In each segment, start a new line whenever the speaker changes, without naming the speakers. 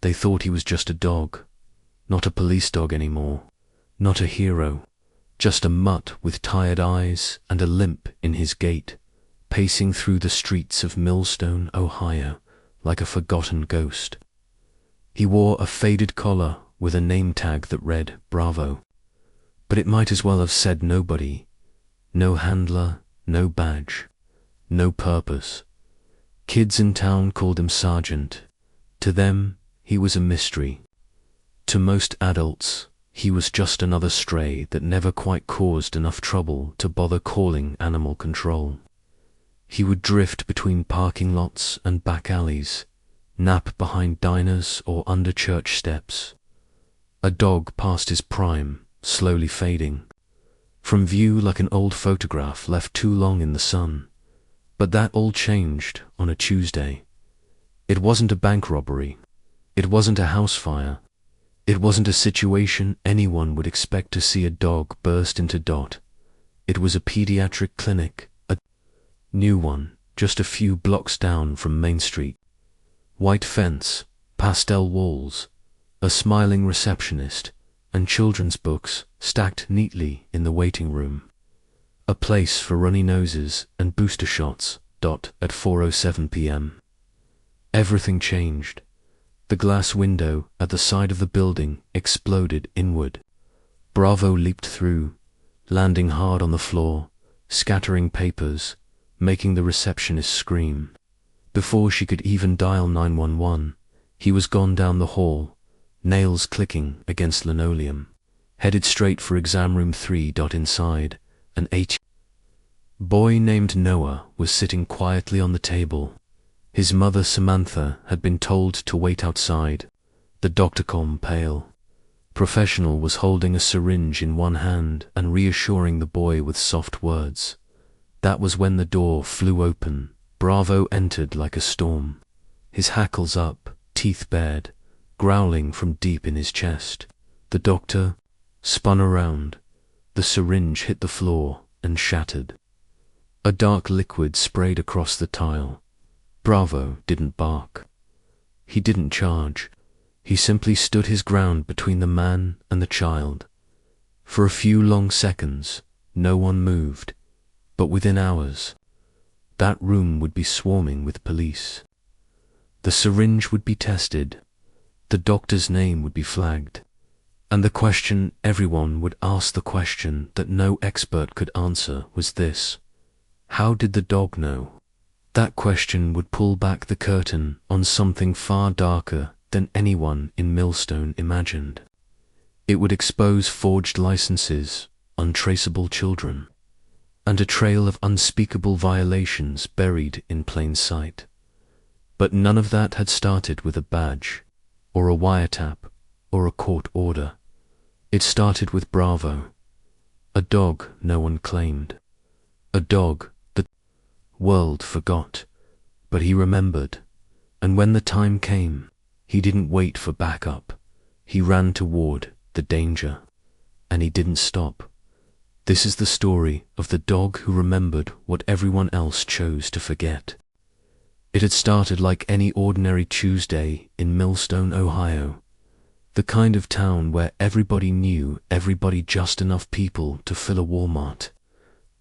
They thought he was just a dog, not a police dog anymore, not a hero, just a mutt with tired eyes and a limp in his gait, pacing through the streets of Millstone, Ohio, like a forgotten ghost. He wore a faded collar with a name tag that read Bravo, but it might as well have said nobody. No handler, no badge, no purpose. Kids in town called him Sergeant. To them, he was a mystery. To most adults, he was just another stray that never quite caused enough trouble to bother calling animal control. He would drift between parking lots and back alleys, nap behind diners or under church steps. A dog past his prime, slowly fading. From view like an old photograph left too long in the sun. But that all changed on a Tuesday. It wasn't a bank robbery. It wasn't a house fire. It wasn't a situation anyone would expect to see a dog burst into Dot. It was a pediatric clinic, a new one, just a few blocks down from Main Street. White fence, pastel walls, a smiling receptionist, and children's books stacked neatly in the waiting room. A place for runny noses and booster shots. At 4:07 p.m. Everything changed. The glass window at the side of the building exploded inward. Bravo leaped through, landing hard on the floor, scattering papers, making the receptionist scream. Before she could even dial 911, he was gone down the hall, nails clicking against linoleum, headed straight for exam room 3. Inside, an boy named Noah was sitting quietly on the table. His mother Samantha had been told to wait outside, the doctor-com pale. Professional was holding a syringe in one hand and reassuring the boy with soft words. That was when the door flew open. Bravo entered like a storm, his hackles up, teeth bared, growling from deep in his chest. The doctor spun around. The syringe hit the floor and shattered. A dark liquid sprayed across the tile. Bravo didn't bark. He didn't charge. He simply stood his ground between the man and the child. For a few long seconds, no one moved, but within hours, that room would be swarming with police. The syringe would be tested, the doctor's name would be flagged, and the question everyone would ask, the question that no expert could answer, was this: how did the dog know? That question would pull back the curtain on something far darker than anyone in Millstone imagined. It would expose forged licenses, untraceable children, and a trail of unspeakable violations buried in plain sight. But none of that had started with a badge, or a wiretap, or a court order. It started with Bravo, a dog no one claimed, a dog the world forgot, but he remembered, and when the time came, he didn't wait for backup. He ran toward the danger, and he didn't stop. This is the story of the dog who remembered what everyone else chose to forget. It had started like any ordinary Tuesday in Millstone, Ohio, the kind of town where everybody knew everybody, just enough people to fill a Walmart,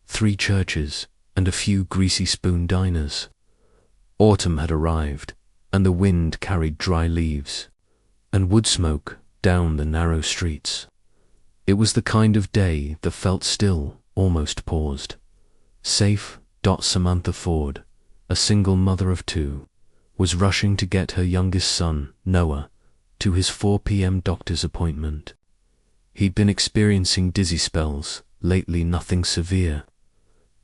3 churches, and a few greasy spoon diners. Autumn had arrived, and the wind carried dry leaves and wood smoke down the narrow streets. It was the kind of day that felt still, almost paused. Safe. Samantha Ford, a single mother of 2, was rushing to get her youngest son, Noah, to his 4 p.m. doctor's appointment. He'd been experiencing dizzy spells, lately nothing severe,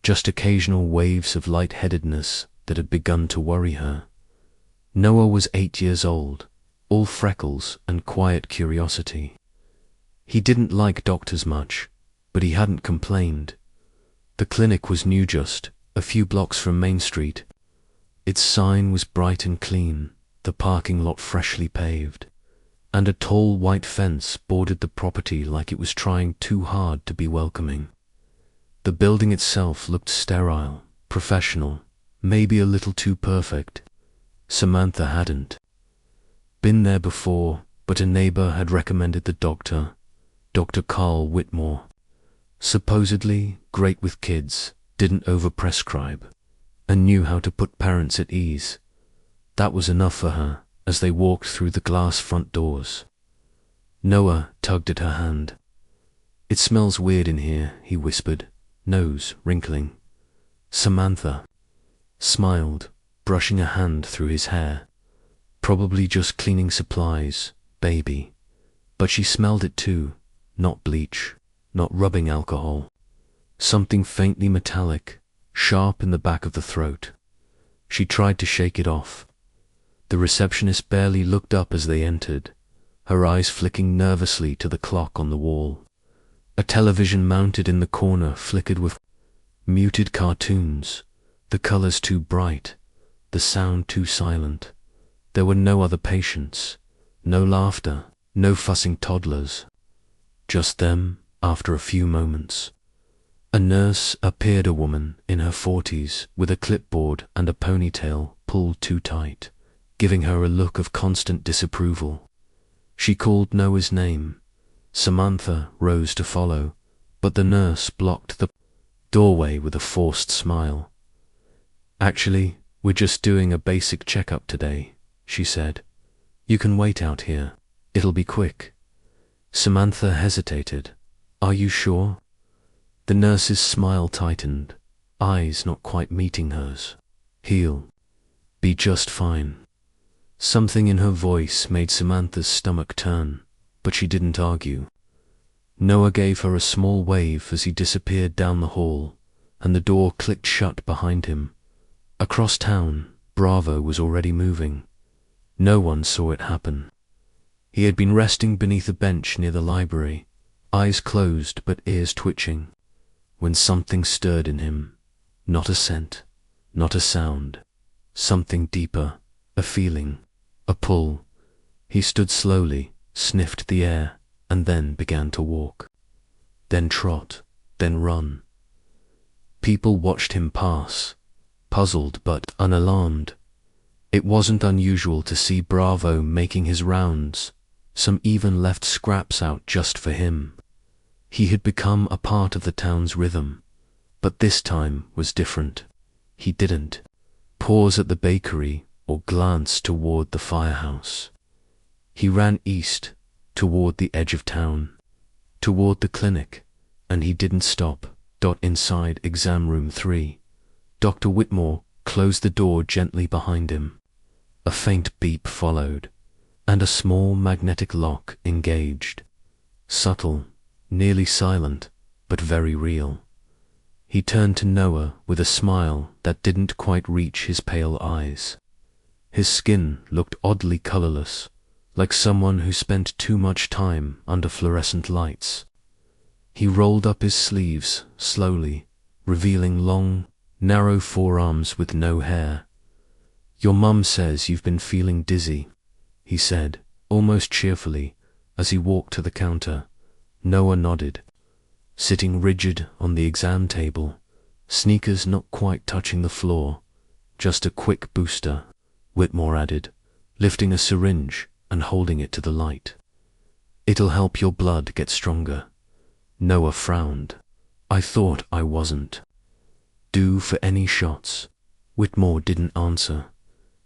just occasional waves of lightheadedness that had begun to worry her. Noah was 8 years old, all freckles and quiet curiosity. He didn't like doctors much, but he hadn't complained. The clinic was new, just a few blocks from Main Street. Its sign was bright and clean, the parking lot freshly paved, and a tall white fence bordered the property like it was trying too hard to be welcoming. The building itself looked sterile, professional, maybe a little too perfect. Samantha hadn't been there before, but a neighbor had recommended the doctor, Dr. Carl Whitmore. Supposedly great with kids, didn't overprescribe, and knew how to put parents at ease. That was enough for her as they walked through the glass front doors. Noah tugged at her hand. "It smells weird in here," he whispered, nose wrinkling. Samantha smiled, brushing a hand through his hair. "Probably just cleaning supplies, baby." But she smelled it too, not bleach, not rubbing alcohol. Something faintly metallic, sharp in the back of the throat. She tried to shake it off. The receptionist barely looked up as they entered, her eyes flicking nervously to the clock on the wall. A television mounted in the corner flickered with muted cartoons, the colors too bright, the sound too silent. There were no other patients, no laughter, no fussing toddlers. Just them, after a few moments. A nurse appeared, a woman in her 40s, with a clipboard and a ponytail pulled too tight, giving her a look of constant disapproval. She called Noah's name. Samantha rose to follow, but the nurse blocked the doorway with a forced smile. "Actually, we're just doing a basic checkup today," she said. "You can wait out here. It'll be quick." Samantha hesitated. "Are you sure?" The nurse's smile tightened, eyes not quite meeting hers. "He'll be just fine." Something in her voice made Samantha's stomach turn, but she didn't argue. Noah gave her a small wave as he disappeared down the hall, and the door clicked shut behind him. Across town, Bravo was already moving. No one saw it happen. He had been resting beneath a bench near the library, eyes closed but ears twitching, when something stirred in him. Not a scent, not a sound. Something deeper, a feeling, a pull. He stood slowly, sniffed the air, and then began to walk. Then trot, then run. People watched him pass, puzzled but unalarmed. It wasn't unusual to see Bravo making his rounds. Some even left scraps out just for him. He had become a part of the town's rhythm, but this time was different. He didn't pause at the bakery or glance toward the firehouse. He ran east, toward the edge of town, toward the clinic, and he didn't stop. Inside exam room 3, Dr. Whitmore closed the door gently behind him. A faint beep followed, and a small magnetic lock engaged. Subtle, nearly silent, but very real. He turned to Noah with a smile that didn't quite reach his pale eyes. His skin looked oddly colorless, like someone who spent too much time under fluorescent lights. He rolled up his sleeves slowly, revealing long, narrow forearms with no hair. "Your mum says you've been feeling dizzy," he said, almost cheerfully, as he walked to the counter. Noah nodded. Sitting rigid on the exam table, sneakers not quite touching the floor. "Just a quick booster," Whitmore added, lifting a syringe and holding it to the light. "It'll help your blood get stronger." Noah frowned. "I thought I wasn't due for any shots." Whitmore didn't answer.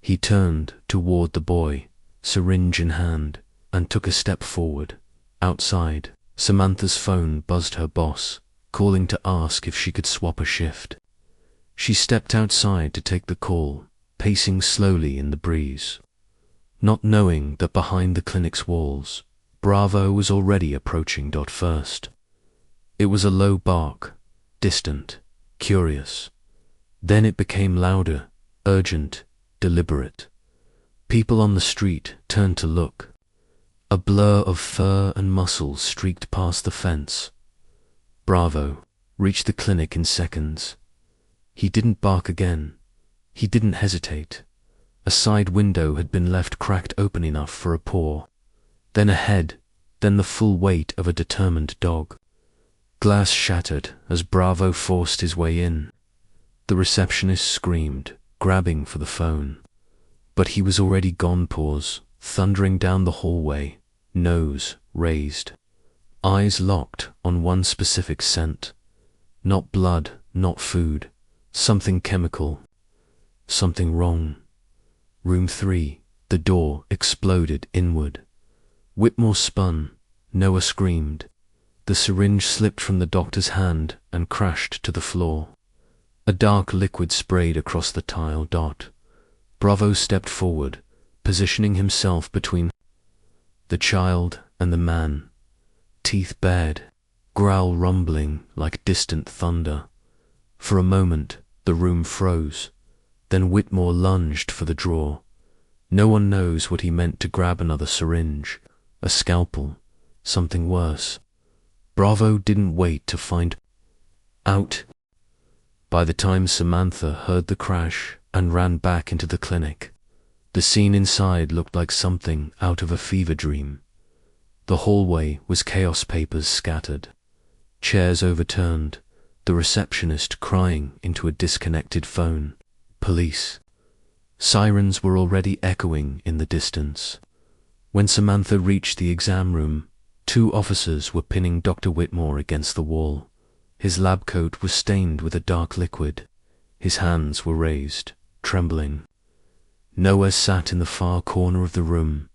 He turned toward the boy, syringe in hand, and took a step forward. Outside, Samantha's phone buzzed her boss, calling to ask if she could swap a shift. She stepped outside to take the call, pacing slowly in the breeze, not knowing that behind the clinic's walls, Bravo was already approaching. First, it was a low bark, distant, curious. Then it became louder, urgent, deliberate. People on the street turned to look. A blur of fur and muscle streaked past the fence. Bravo reached the clinic in seconds. He didn't bark again. He didn't hesitate. A side window had been left cracked open enough for a paw. Then a head, then the full weight of a determined dog. Glass shattered as Bravo forced his way in. The receptionist screamed, grabbing for the phone. But he was already gone. thundering down the hallway, nose raised, eyes locked on one specific scent. Not blood, not food, something chemical, something wrong. Room 3, the door exploded inward. Whitmore spun. Noah screamed. The syringe slipped from the doctor's hand and crashed to the floor. A dark liquid sprayed across the tile dot. Bravo stepped forward, positioning himself between the child and the man. Teeth bared, growl rumbling like distant thunder. For a moment, the room froze. Then Whitmore lunged for the drawer. No one knows what he meant to grab another syringe, a scalpel, something worse. Bravo didn't wait to find out. By the time Samantha heard the crash and ran back into the clinic, the scene inside looked like something out of a fever dream. The hallway was chaos, papers scattered, chairs overturned, the receptionist crying into a disconnected phone. Police. Sirens were already echoing in the distance. When Samantha reached the exam room, 2 officers were pinning Dr. Whitmore against the wall. His lab coat was stained with a dark liquid. His hands were raised, trembling. Noah sat in the far corner of the room,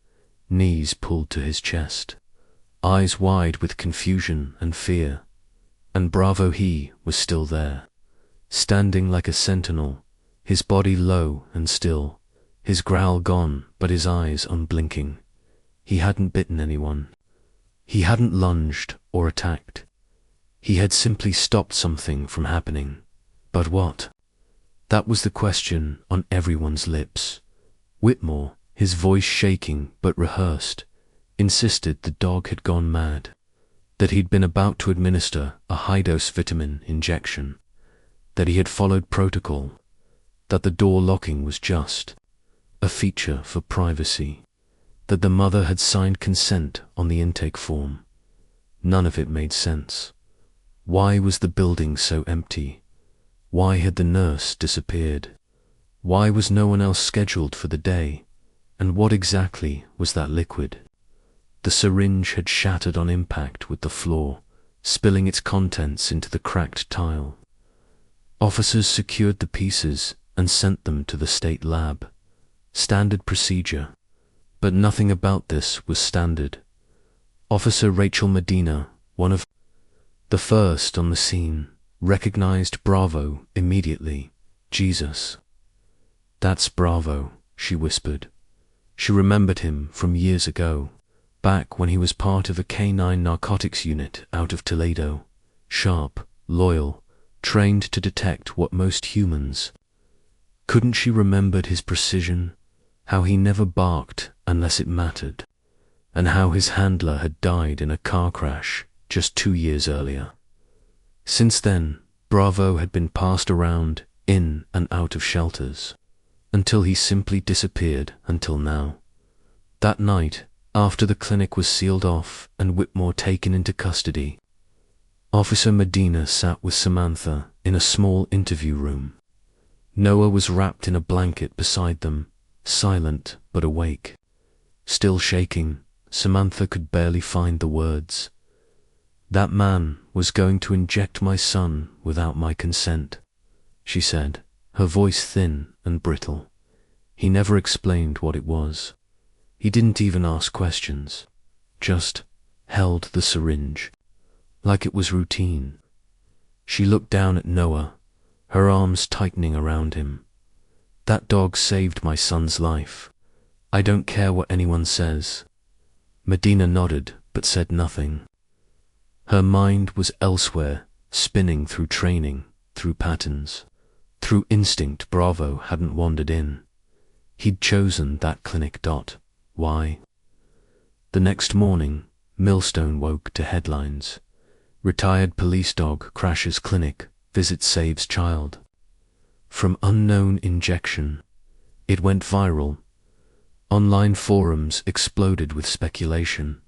knees pulled to his chest, eyes wide with confusion and fear. And Bravo, he was still there, standing like a sentinel, his body low and still, his growl gone but his eyes unblinking. He hadn't bitten anyone. He hadn't lunged or attacked. He had simply stopped something from happening. But what? That was the question on everyone's lips. Whitmore, his voice shaking but rehearsed, insisted the dog had gone mad, that he'd been about to administer a high-dose vitamin injection, that he had followed protocol, that the door locking was just a feature for privacy, that the mother had signed consent on the intake form. None of it made sense. Why was the building so empty? Why had the nurse disappeared? Why was no one else scheduled for the day? And what exactly was that liquid? The syringe had shattered on impact with the floor, spilling its contents into the cracked tile. Officers secured the pieces and sent them to the state lab. Standard procedure. But nothing about this was standard. Officer Rachel Medina, one of the first on the scene, recognized Bravo immediately. Jesus. That's Bravo, she whispered. She remembered him from years ago, back when he was part of a canine narcotics unit out of Toledo. Sharp, loyal, trained to detect what most humans. Couldn't she remembered his precision, how he never barked unless it mattered, and how his handler had died in a car crash just 2 years earlier. Since then, Bravo had been passed around in and out of shelters, until he simply disappeared until now. That night, after the clinic was sealed off and Whitmore taken into custody, Officer Medina sat with Samantha in a small interview room. Noah was wrapped in a blanket beside them, silent but awake. Still shaking, Samantha could barely find the words. That man was going to inject my son without my consent, she said, her voice thin and brittle. He never explained what it was. He didn't even ask questions, just held the syringe, like it was routine. She looked down at Noah, her arms tightening around him. That dog saved my son's life. I don't care what anyone says. Medina nodded, but said nothing. Her mind was elsewhere, spinning through training, through patterns, through instinct Bravo hadn't wandered in. He'd chosen that clinic. Why? The next morning, Millstone woke to headlines. Retired police dog crashes clinic, visit saves child. From unknown injection. It went viral. Online forums exploded with speculation.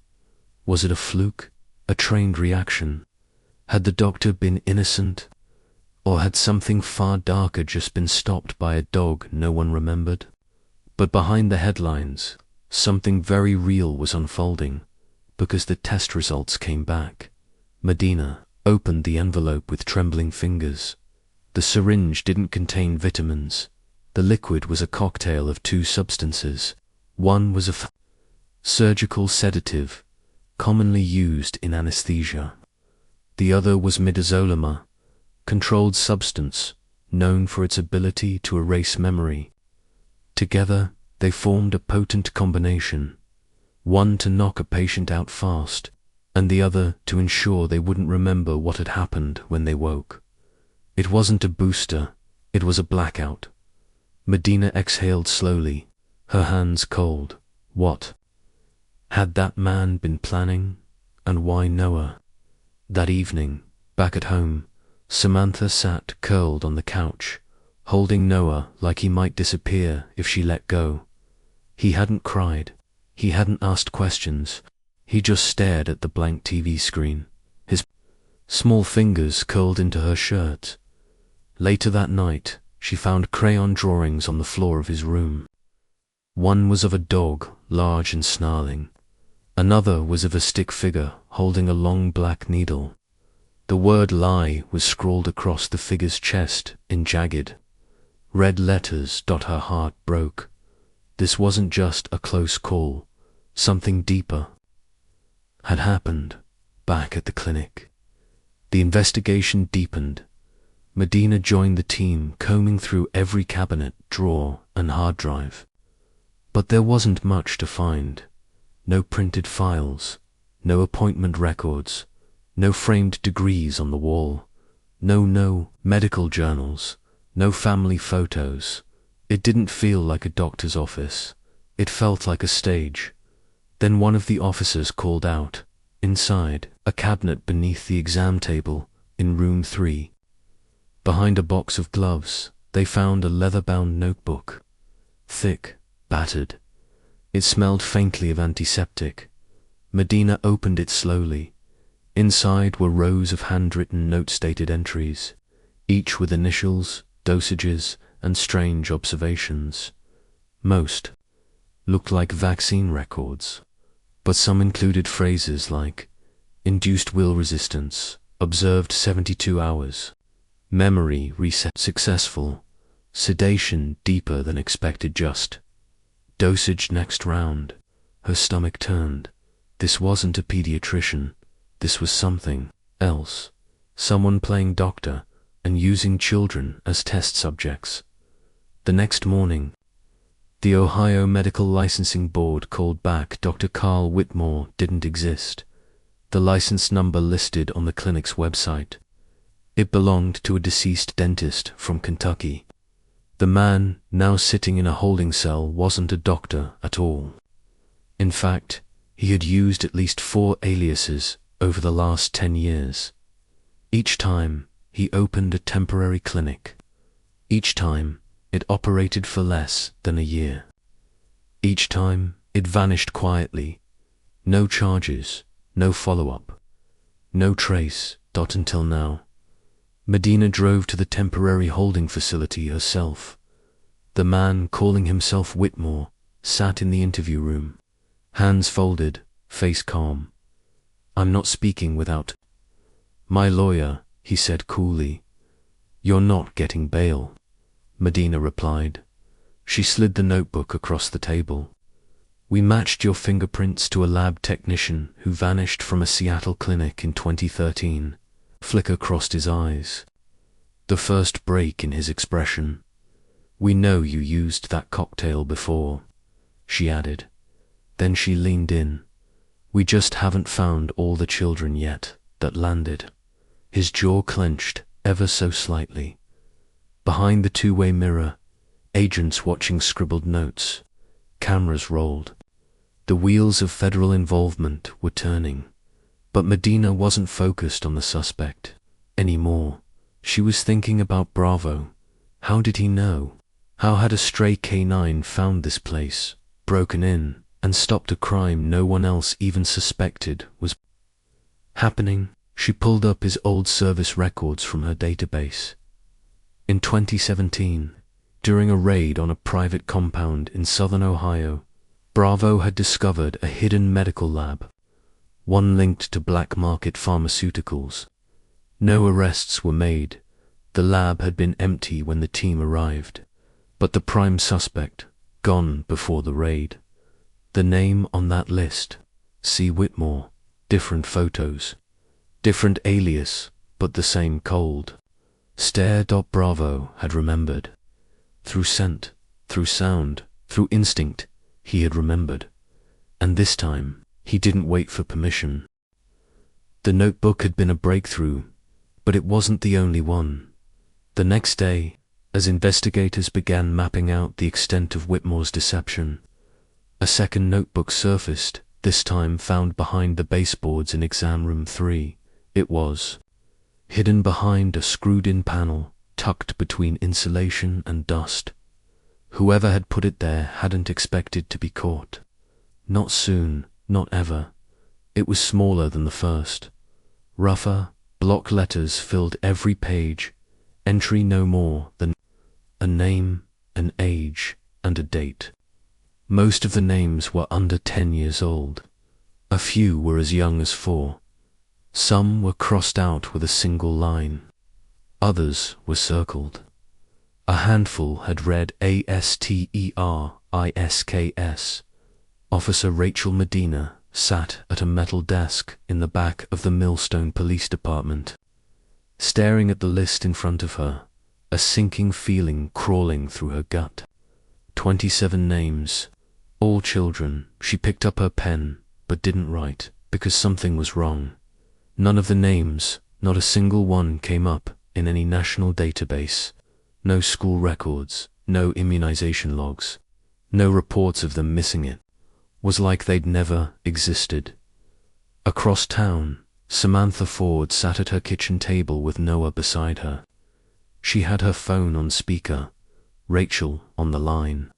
Was it a fluke? A trained reaction? Had the doctor been innocent? Or had something far darker just been stopped by a dog no one remembered? But behind the headlines, Something very real was unfolding, because the test results came back. Medina opened the envelope with trembling fingers. The syringe didn't contain vitamins. The liquid was a cocktail of two substances. One was a surgical sedative, commonly used in anesthesia. The other was midazolam, controlled substance, known for its ability to erase memory. Together, they formed a potent combination, one to knock a patient out fast, and the other to ensure they wouldn't remember what had happened when they woke. It wasn't a booster, it was a blackout. Medina exhaled slowly, her hands cold. What had that man been planning, and why Noah? That evening, back at home, Samantha sat curled on the couch, holding Noah like he might disappear if she let go. He hadn't cried, he hadn't asked questions, he just stared at the blank TV screen, his small fingers curled into her shirt. Later that night, she found crayon drawings on the floor of his room. One was of a dog, large and snarling. Another was of a stick figure holding a long black needle. The word lie was scrawled across the figure's chest in jagged red letters. Her heart broke. This wasn't just a close call. Something deeper had happened back at the clinic. The investigation deepened. Medina joined the team, combing through every cabinet, drawer, and hard drive. But there wasn't much to find. No printed files, no appointment records, no framed degrees on the wall, no medical journals, no family photos. It didn't feel like a doctor's office. It felt like a stage. Then one of the officers called out. Inside, a cabinet beneath the exam table, in room 3. Behind a box of gloves, they found a leather-bound notebook. Thick, battered. It smelled faintly of antiseptic. Medina opened it slowly. Inside were rows of handwritten note-stated entries, each with initials, dosages, and strange observations. Most looked like vaccine records, but some included phrases like induced will resistance, observed 72 hours, memory reset successful, sedation deeper than expected, just dosage next round. Her stomach turned. This wasn't a pediatrician. This was something else. Someone playing doctor and using children as test subjects. The next morning, the Ohio Medical Licensing Board called back. Dr. Carl Whitmore didn't exist. The license number listed on the clinic's website. It belonged to a deceased dentist from Kentucky. The man, now sitting in a holding cell, wasn't a doctor at all. In fact, he had used at least 4 aliases over the last 10 years. Each time, he opened a temporary clinic. Each time, it operated for less than a year. Each time, it vanished quietly. No charges, no follow-up, no trace. Until now. Medina drove to the temporary holding facility herself. The man, calling himself Whitmore, sat in the interview room, hands folded, face calm. "I'm not speaking without my lawyer," he said coolly. "You're not getting bail," Medina replied. She slid the notebook across the table. "We matched your fingerprints to a lab technician who vanished from a Seattle clinic in 2013. Flicker crossed his eyes. The first break in his expression. "We know you used that cocktail before," she added. Then she leaned in. "We just haven't found all the children yet that landed." His jaw clenched ever so slightly. Behind the two-way mirror, agents watching scribbled notes. Cameras rolled. The wheels of federal involvement were turning. But Medina wasn't focused on the suspect anymore. She was thinking about Bravo. How did he know? How had a stray canine found this place, broken in, and stopped a crime no one else even suspected was happening? She pulled up his old service records from her database. In 2017, during a raid on a private compound in southern Ohio, Bravo had discovered a hidden medical lab, one linked to black market pharmaceuticals. No arrests were made. The lab had been empty when the team arrived, but the prime suspect gone before the raid. The name on that list, C. Whitmore, different photos, different alias, but the same cold stare. Bravo had remembered. Through scent, through sound, through instinct, he had remembered. And this time, he didn't wait for permission. The notebook had been a breakthrough, but it wasn't the only one. The next day, as investigators began mapping out the extent of Whitmore's deception, a second notebook surfaced, this time found behind the baseboards in exam room 3. It was hidden behind a screwed-in panel, tucked between insulation and dust. Whoever had put it there hadn't expected to be caught. Not soon, not ever. It was smaller than the first. Rougher, block letters filled every page, entry no more than a name, an age, and a date. Most of the names were under 10 years old. A few were as young as 4. Some were crossed out with a single line. Others were circled. A handful had read ASTERISKS. Officer Rachel Medina sat at a metal desk in the back of the Millstone Police Department, staring at the list in front of her, a sinking feeling crawling through her gut. 27 names, all children. She picked up her pen, but didn't write, because something was wrong. None of the names, not a single one, came up in any national database. No school records, no immunization logs, no reports of them missing. It was like they'd never existed. Across town, Samantha Ford sat at her kitchen table with Noah beside her. She had her phone on speaker, Rachel on the line,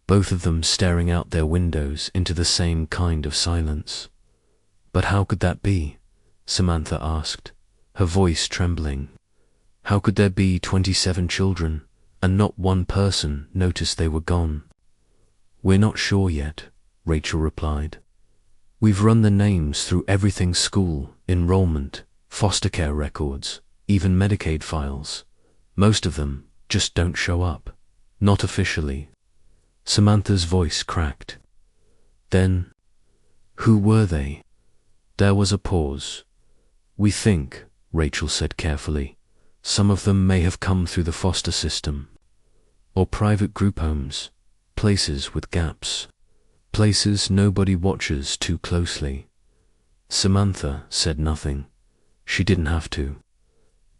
both of them staring out their windows into the same kind of silence. But how could that be? Samantha asked, her voice trembling. How could there be 27 children, and not one person noticed they were gone? We're not sure yet, Rachel replied. We've run the names through everything: school, enrollment, foster care records, even Medicaid files. Most of them just don't show up. Not officially. Samantha's voice cracked. Then, who were they? There was a pause. We think, Rachel said carefully, some of them may have come through the foster system, or private group homes, places with gaps, places nobody watches too closely. Samantha said nothing. She didn't have to.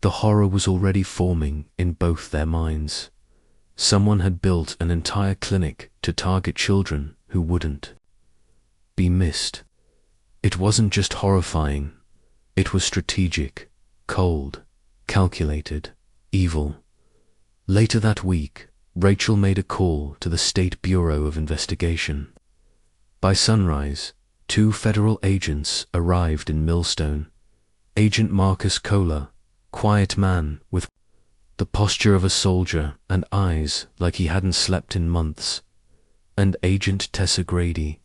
The horror was already forming in both their minds. Someone had built an entire clinic to target children who wouldn't be missed. It wasn't just horrifying. It was strategic, cold, calculated, evil. Later that week, Rachel made a call to the State Bureau of Investigation. By sunrise, 2 federal agents arrived in Millstone. Agent Marcus Kohler, quiet man with the posture of a soldier and eyes like he hadn't slept in months, and Agent Tessa Grady,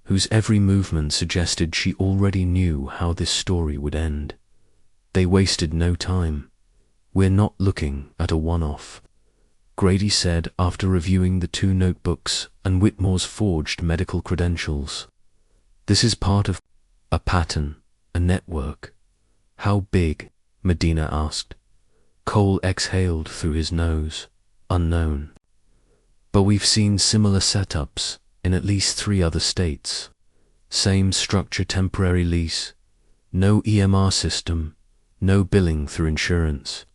whose every movement suggested she already knew how this story would end. They wasted no time. We're not looking at a one-off, Grady said after reviewing the 2 notebooks and Whitmore's forged medical credentials. This is part of a pattern, a network. How big? Medina asked. Cole exhaled through his nose. Unknown. But we've seen similar setups in at least 3 other states. Same structure: temporary lease, no EMR system, no billing through insurance,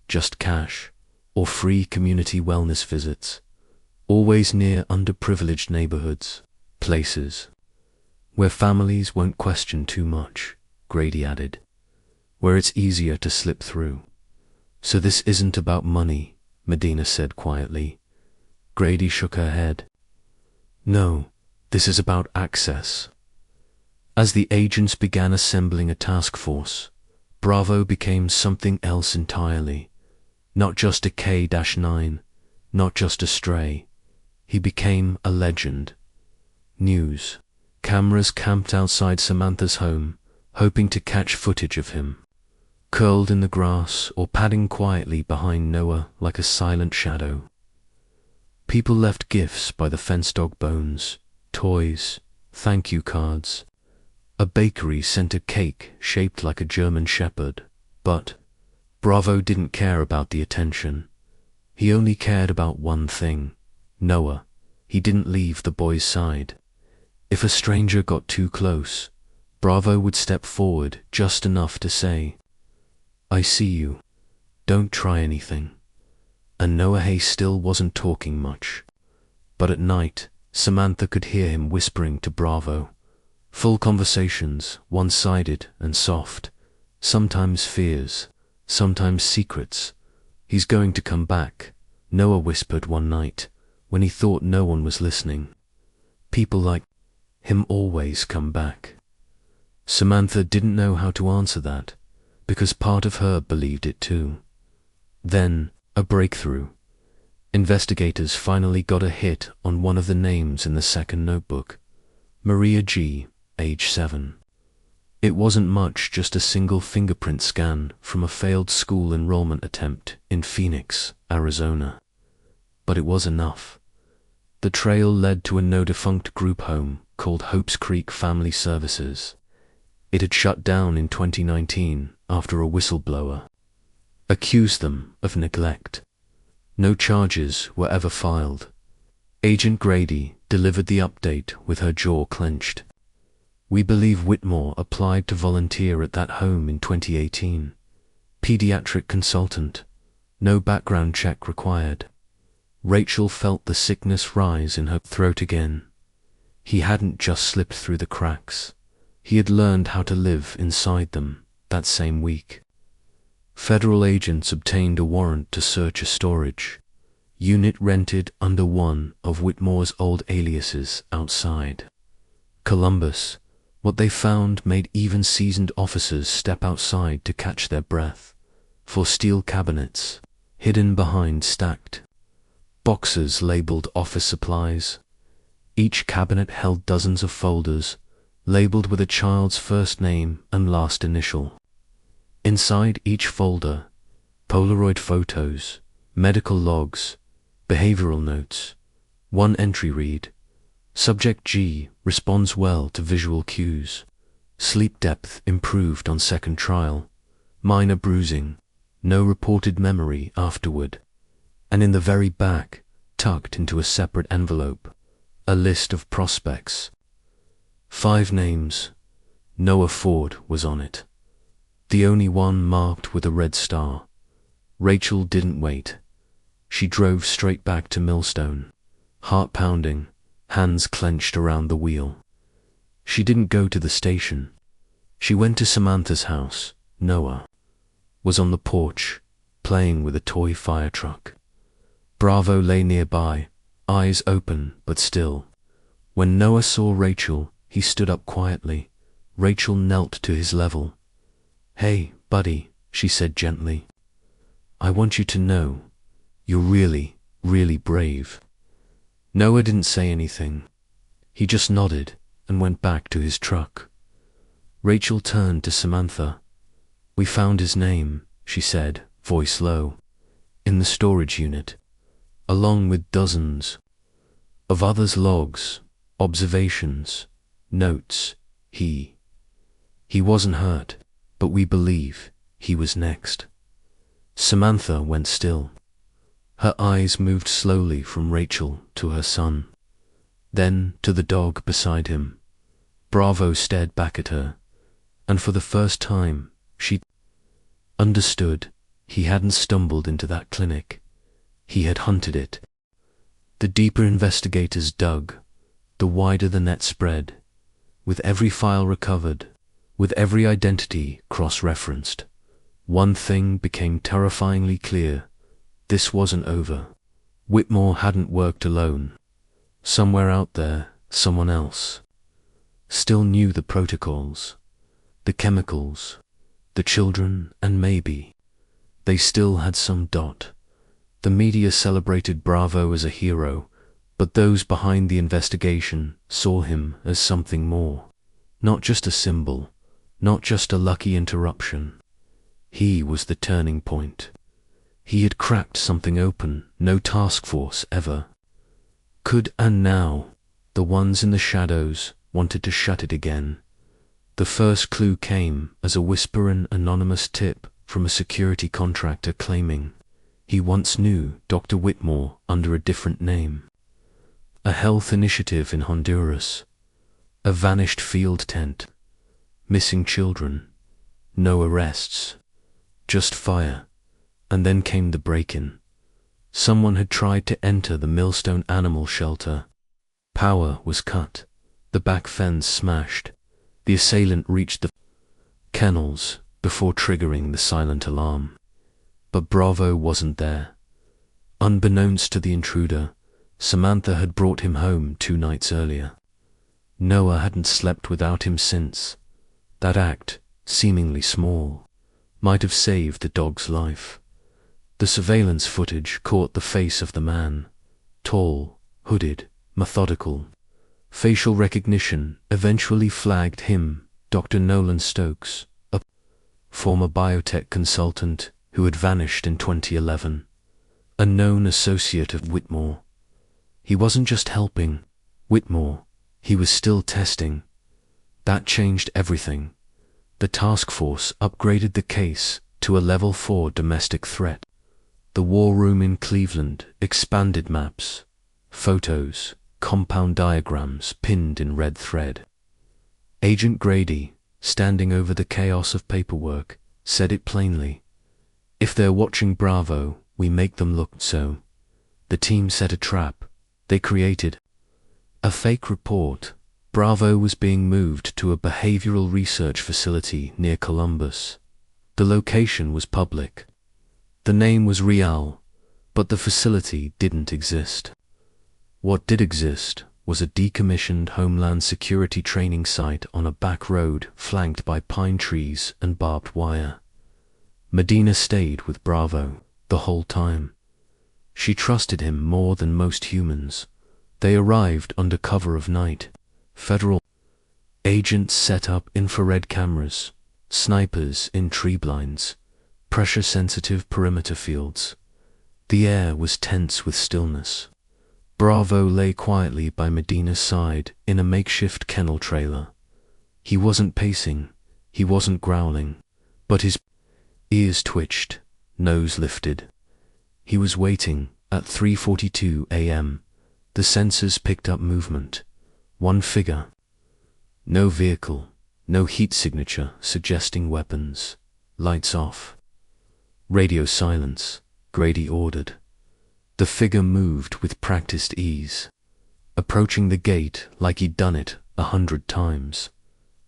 just cash or free community wellness visits, always near underprivileged neighborhoods, places where families won't question too much, Grady added, where it's easier to slip through. So this isn't about money, Medina said quietly. Grady shook her head. No, this is about access. As the agents began assembling a task force, Bravo became something else entirely. Not just a K-9, not just a stray. He became a legend. News. Cameras camped outside Samantha's home, hoping to catch footage of him, curled in the grass or padding quietly behind Noah like a silent shadow. People left gifts by the fence dog bones, toys, thank you cards. A bakery sent a cake shaped like a German shepherd, but Bravo didn't care about the attention. He only cared about one thing, Noah. He didn't leave the boy's side. If a stranger got too close, Bravo would step forward just enough to say, "I see you. Don't try anything." And Noah Hay still wasn't talking much. But at night, Samantha could hear him whispering to Bravo. Full conversations, one-sided and soft. Sometimes fears, sometimes secrets. "He's going to come back," Noah whispered one night, when he thought no one was listening. "People like him always come back." Samantha didn't know how to answer that, because part of her believed it too. Then, a breakthrough. Investigators finally got a hit on one of the names in the second notebook. Maria G., age 7. It wasn't much, just a single fingerprint scan from a failed school enrollment attempt in Phoenix, Arizona. But it was enough. The trail led to a no-defunct group home called Hope's Creek Family Services. It had shut down in 2019 after a whistleblower accused them of neglect. No charges were ever filed. Agent Grady delivered the update with her jaw clenched. "We believe Whitmore applied to volunteer at that home in 2018. Pediatric consultant. No background check required." Rachel felt the sickness rise in her throat again. He hadn't just slipped through the cracks. He had learned how to live inside them that same week. Federal agents obtained a warrant to search a storage unit rented under one of Whitmore's old aliases outside Columbus. What they found made even seasoned officers step outside to catch their breath. 4 steel cabinets, hidden behind stacked boxes labeled office supplies. Each cabinet held dozens of folders, labeled with a child's first name and last initial. Inside each folder, Polaroid photos, medical logs, behavioral notes. One entry read, "Subject G responds well to visual cues. Sleep depth improved on second trial. Minor bruising. No reported memory afterward." And in the very back, tucked into a separate envelope, a list of prospects. 5 names. Noah Ford was on it. The only one marked with a red star. Rachel didn't wait. She drove straight back to Millstone, heart pounding, hands clenched around the wheel. She didn't go to the station. She went to Samantha's house. Noah was on the porch, playing with a toy fire truck. Bravo lay nearby, eyes open but still. When Noah saw Rachel, he stood up quietly. Rachel knelt to his level. "Hey, buddy," she said gently. "I want you to know, you're really, really brave." Noah didn't say anything. He just nodded and went back to his truck. Rachel turned to Samantha. "We found his name," she said, voice low, "in the storage unit, along with dozens of others' logs, observations, notes. He wasn't hurt, but we believe he was next." Samantha went still. Her eyes moved slowly from Rachel to her son, then to the dog beside him. Bravo stared back at her, and for the first time, she understood. He hadn't stumbled into that clinic. He had hunted it. The deeper investigators dug, the wider the net spread. With every file recovered, with every identity cross-referenced, one thing became terrifyingly clear. This wasn't over. Whitmore hadn't worked alone. Somewhere out there, someone else still knew the protocols, the chemicals, the children, and maybe they still had some dot. The media celebrated Bravo as a hero, But those behind the investigation saw him as something more. Not just a symbol, not just a lucky interruption. He was the turning point. He had cracked something open no task force ever could, and now, the ones in the shadows wanted to shut it again. The first clue came as a whispering anonymous tip from a security contractor claiming he once knew Dr. Whitmore under a different name. A health initiative in Honduras. A vanished field tent. Missing children. No arrests. Just fire. And then came the break-in. Someone had tried to enter the Millstone Animal Shelter. Power was cut. The back fence smashed. The assailant reached the kennels before triggering the silent alarm. But Bravo wasn't there. Unbeknownst to the intruder, Samantha had brought him home 2 nights earlier. Noah hadn't slept without him since. That act, seemingly small, might have saved the dog's life. The surveillance footage caught the face of the man. Tall, hooded, methodical. Facial recognition eventually flagged him, Dr. Nolan Stokes, a former biotech consultant who had vanished in 2011. A known associate of Whitmore. He wasn't just helping Whitmore, he was still testing. That changed everything. The task force upgraded the case to a level 4 domestic threat. The war room in Cleveland expanded maps, photos, compound diagrams pinned in red thread. Agent Grady, standing over the chaos of paperwork, said it plainly. If they're watching Bravo, we make them look so. The team set a trap. They created a fake report. Bravo was being moved to a behavioral research facility near Columbus. The location was public. The name was real, but the facility didn't exist. What did exist was a decommissioned Homeland Security training site on a back road flanked by pine trees and barbed wire. Medina stayed with Bravo the whole time. She trusted him more than most humans. They arrived under cover of night. Federal agents set up infrared cameras, snipers in tree blinds, pressure-sensitive perimeter fields. The air was tense with stillness. Bravo lay quietly by Medina's side in a makeshift kennel trailer. He wasn't pacing, he wasn't growling, but his ears twitched, nose lifted. He was waiting. At 3:42 a.m., the sensors picked up movement. One figure. No vehicle, no heat signature suggesting weapons. Lights off. Radio silence, Grady ordered. The figure moved with practiced ease, approaching the gate like he'd done it 100 times.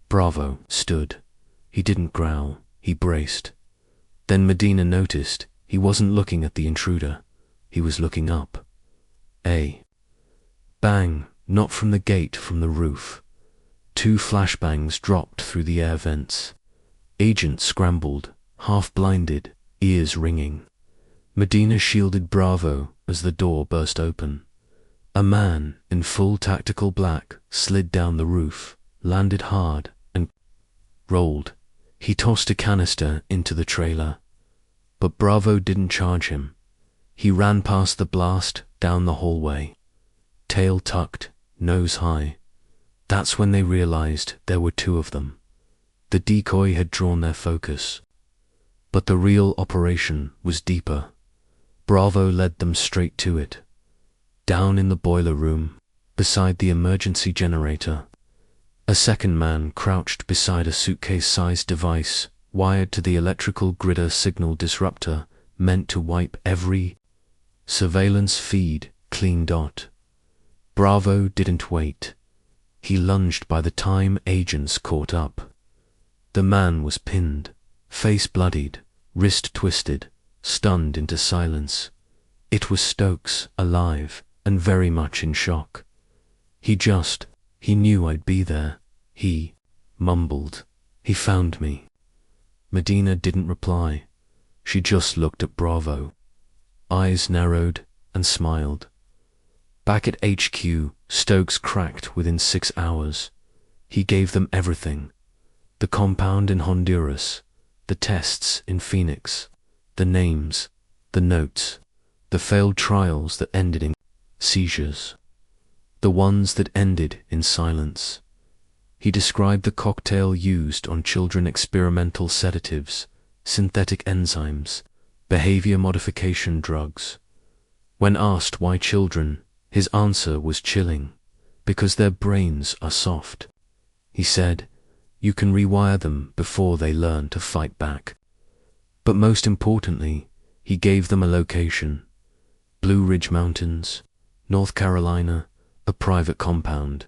Bravo stood. He didn't growl, he braced. Then Medina noticed he wasn't looking at the intruder. He was looking up. A bang, not from the gate, from the roof. 2 flashbangs dropped through the air vents. Agent scrambled, half-blinded, ears ringing. Medina shielded Bravo as the door burst open. A man in full tactical black slid down the roof, landed hard, and rolled. He tossed a canister into the trailer. But Bravo didn't charge him. He ran past the blast, down the hallway. Tail tucked, nose high. That's when they realized there were 2 of them. The decoy had drawn their focus. But the real operation was deeper. Bravo led them straight to it. Down in the boiler room, beside the emergency generator, a second man crouched beside a suitcase-sized device wired to the electrical gridder signal disruptor meant to wipe every surveillance feed clean. Bravo didn't wait. He lunged by the time agents caught up. The man was pinned, face bloodied, wrist twisted, stunned into silence. It was Stokes, alive, and very much in shock. He knew I'd be there. He mumbled. He found me. Medina didn't reply. She just looked at Bravo. Eyes narrowed and smiled. Back at HQ, Stokes cracked within 6 hours. He gave them everything. The compound in Honduras, the tests in Phoenix, the names, the notes, the failed trials that ended in seizures, the ones that ended in silence. He described the cocktail used on children: experimental sedatives, synthetic enzymes, behavior modification drugs. When asked why children, his answer was chilling: because their brains are soft. He said, you can rewire them before they learn to fight back. But most importantly, he gave them a location: Blue Ridge Mountains, North Carolina, a private compound,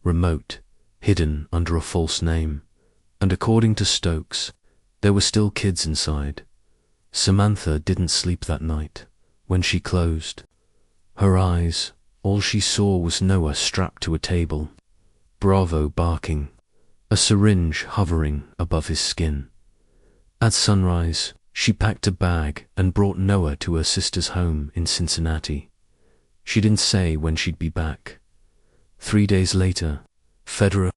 remote, hidden under a false name. And according to Stokes, there were still kids inside. Samantha didn't sleep that night. When she closed her eyes, all she saw was Noah strapped to a table, Bravo barking, a syringe hovering above his skin. At sunrise, she packed a bag and brought Noah to her sister's home in Cincinnati. She didn't say when she'd be back. 3 days later, federal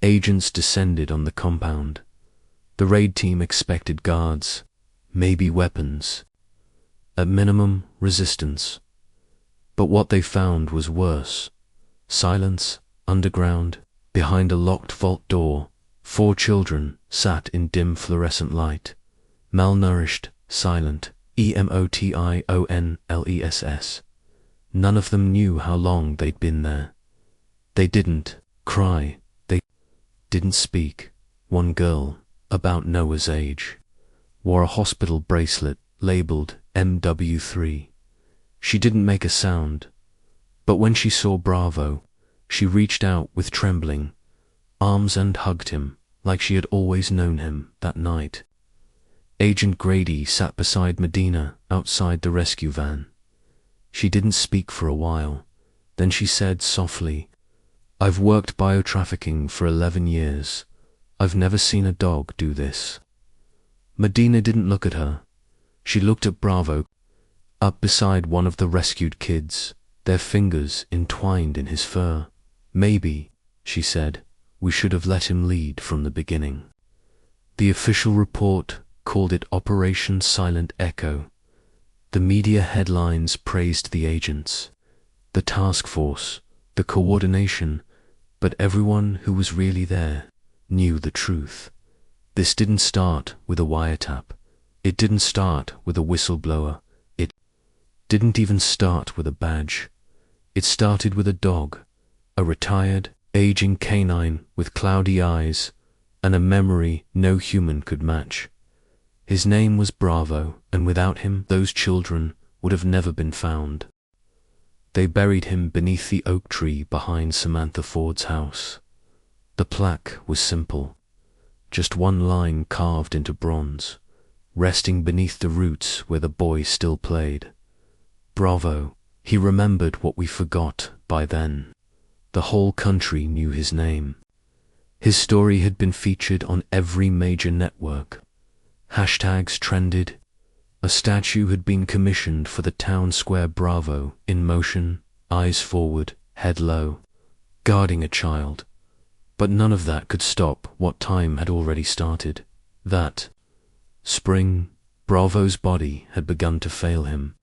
agents descended on the compound. The raid team expected guards, maybe weapons. At minimum, resistance. But what they found was worse. Silence, underground, behind a locked vault door. 4 children sat in dim fluorescent light. Malnourished, silent, emotionless. None of them knew how long they'd been there. They didn't cry. They didn't speak. One girl, about Noah's age, wore a hospital bracelet labeled MW3. She didn't make a sound, but when she saw Bravo, she reached out with trembling arms and hugged him like she had always known him that night. Agent Grady sat beside Medina outside the rescue van. She didn't speak for a while. Then she said softly, I've worked biotrafficking for 11 years. I've never seen a dog do this. Medina didn't look at her. She looked at Bravo, up beside one of the rescued kids, their fingers entwined in his fur. Maybe, she said, we should have let him lead from the beginning. The official report called it Operation Silent Echo. The media headlines praised the agents, the task force, the coordination, but everyone who was really there knew the truth. This didn't start with a wiretap. It didn't start with a whistleblower. It didn't even start with a badge. It started with a dog, a retired, aging canine with cloudy eyes and a memory no human could match. His name was Bravo, and without him, those children would have never been found. They buried him beneath the oak tree behind Samantha Ford's house. The plaque was simple, just one line carved into bronze, resting beneath the roots where the boy still played. Bravo, he remembered what we forgot by then. The whole country knew his name. His story had been featured on every major network. Hashtags trended. A statue had been commissioned for the town square. Bravo, in motion, eyes forward, head low, guarding a child. But none of that could stop what time had already started. That spring, Bravo's body had begun to fail him.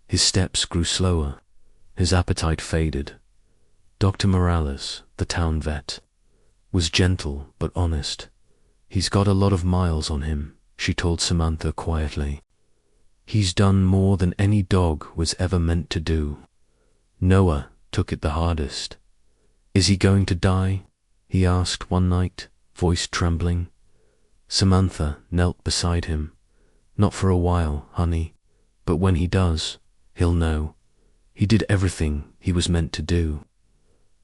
His steps grew slower. His appetite faded. Dr. Morales, the town vet, was gentle but honest. He's got a lot of miles on him, she told Samantha quietly. He's done more than any dog was ever meant to do. Noah took it the hardest. Is he going to die? He asked one night, voice trembling. Samantha knelt beside him. Not for a while, honey, but when he does, he'll know. He did everything he was meant to do.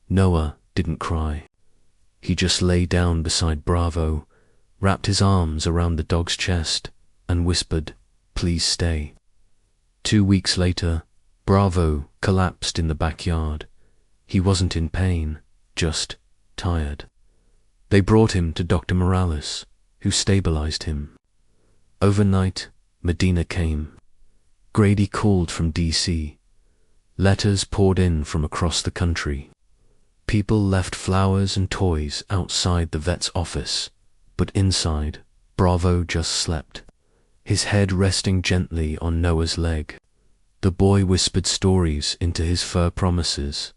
Noah didn't cry. He just lay down beside Bravo, wrapped his arms around the dog's chest, and whispered, "Please stay." 2 weeks later, Bravo collapsed in the backyard. He wasn't in pain, just tired. They brought him to Dr. Morales, who stabilized him. Overnight, Medina came. Grady called from DC. Letters poured in from across the country. People left flowers and toys outside the vet's office, but inside, Bravo just slept, his head resting gently on Noah's leg. The boy whispered stories into his fur promises,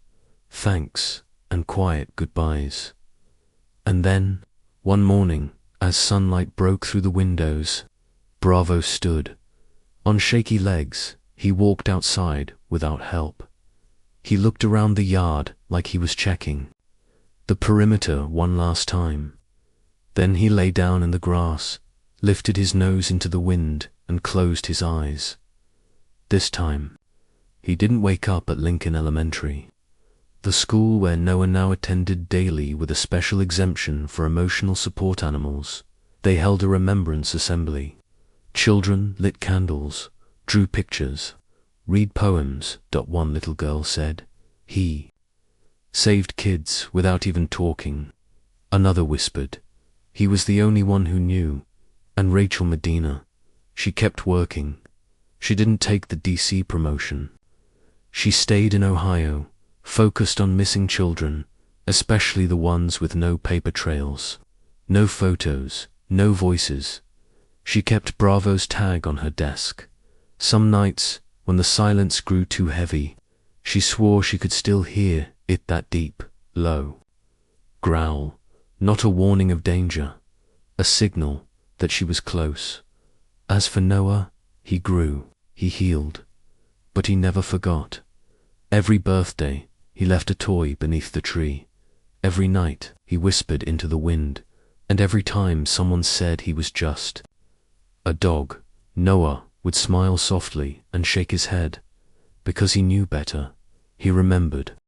thanks and quiet goodbyes. And then, one morning, as sunlight broke through the windows, Bravo stood. On shaky legs, he walked outside without help. He looked around the yard like he was checking the perimeter one last time. Then he lay down in the grass, lifted his nose into the wind, and closed his eyes. This time, he didn't wake up at Lincoln Elementary, the school where Noah now attended daily with a special exemption for emotional support animals. They held a remembrance assembly. Children lit candles, drew pictures, read poems. One little girl said, "He saved kids without even talking." Another whispered, "He was the only one who knew." And Rachel Medina, she kept working. She didn't take the DC promotion. She stayed in Ohio, focused on missing children, especially the ones with no paper trails, no photos, no voices. She kept Bravo's tag on her desk. Some nights, when the silence grew too heavy, she swore she could still hear it, that deep, low growl, not a warning of danger, a signal that she was close. As for Noah, he grew, he healed, but he never forgot. Every birthday, he left a toy beneath the tree. Every night, he whispered into the wind, and every time someone said he was just a dog, Noah would smile softly and shake his head, because he knew better. He remembered.